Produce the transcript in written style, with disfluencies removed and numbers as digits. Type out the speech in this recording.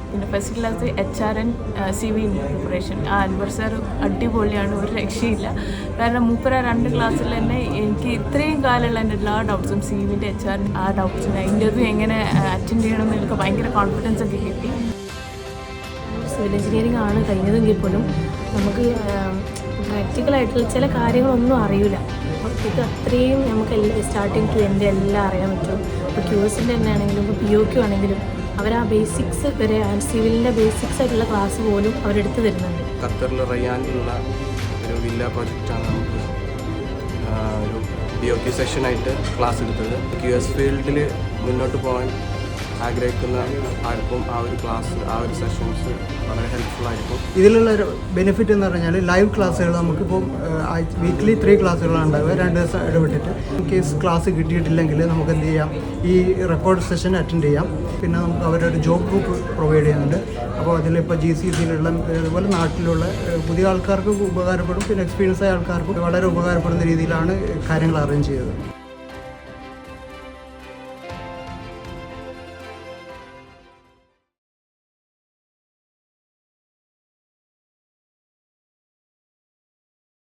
പിന്നെ first class HR and CV preparation. Anwar sir അടിപൊളിയാണ്, ഒരു രക്ഷയില്ല. കാരണം മൂപ്പര 2 ക്ലാസ്സിൽ തന്നെ എനിക്ക് ഇത്രയും കാലമുള്ള എൻ്റെ എല്ലാ ഡൗട്ട്സും CVൻ്റെ HR ആ ഡൗട്ട്സിന് ഇൻ്റർവ്യൂ എങ്ങനെ അറ്റൻഡ് ചെയ്യണം എന്നൊക്കെ ഭയങ്കര കോൺഫിഡൻസ് ഒക്കെ കിട്ടി. സിവിൽ എഞ്ചിനീയറിംഗ് ആണ് കഴിഞ്ഞതെങ്കിൽ പോലും നമുക്ക് പ്രാക്ടിക്കലായിട്ടുള്ള ചില കാര്യങ്ങളൊന്നും അറിയില്ല. അപ്പം ഇത് അത്രയും നമുക്ക് സ്റ്റാർട്ടിങ് ടു എൻ്റെ എല്ലാം അറിയാൻ പറ്റും. ഇപ്പോൾ QSൻ്റെ തന്നെ ആണെങ്കിലും ഇപ്പോൾ POQ ആണെങ്കിലും അവർ ആ ബേസിക്സ് വരെ സിവിലിൻ്റെ ബേസിക്സ് ആയിട്ടുള്ള ക്ലാസ് പോലും അവരെടുത്ത് തരുന്നുണ്ട്. ഖത്തറിൽ റയ്യാനിലുള്ള ഒരു വില്ല പ്രോജക്റ്റാണ് നമുക്ക് ഒരു DOHA സെഷനായിട്ട് ക്ലാസ് എടുത്തത്. QS ഫീൽഡിൽ മുന്നോട്ട് പോകാൻ ആഗ്രഹിക്കുന്ന ആർക്കും ആ ഒരു ക്ലാസ്, ആ ഒരു സെഷൻസ് വളരെ ഹെൽപ്ഫുൾ ആയിരിക്കും. ഇതിലുള്ള ഒരു ബെനിഫിറ്റ് എന്ന് പറഞ്ഞാൽ ലൈവ് ക്ലാസ്സുകൾ നമുക്കിപ്പോൾ വീക്ക്ലി 3 ക്ലാസ്സുകളാണ് ഉണ്ടാവുക, 2 ദിവസം ഇടവിട്ടിട്ട്. ഇൻ കേസ് ക്ലാസ് കിട്ടിയിട്ടില്ലെങ്കിൽ നമുക്ക് എന്ത് ചെയ്യാം, ഈ റെക്കോർഡ് സെഷൻ അറ്റൻഡ് ചെയ്യാം. പിന്നെ നമുക്ക് അവരൊരു ജോബ് ഗ്രൂപ്പ് പ്രൊവൈഡ് ചെയ്യുന്നുണ്ട്. അപ്പോൾ അതിലിപ്പോൾ GCCയിലുള്ള അതുപോലെ നാട്ടിലുള്ള പുതിയ ആൾക്കാർക്ക് ഉപകാരപ്പെടും, പിന്നെ എക്സ്പീരിയൻസ് ആയ ആൾക്കാർക്ക് വളരെ ഉപകാരപ്പെടുന്ന രീതിയിലാണ് കാര്യങ്ങൾ അറേഞ്ച് ചെയ്തത്.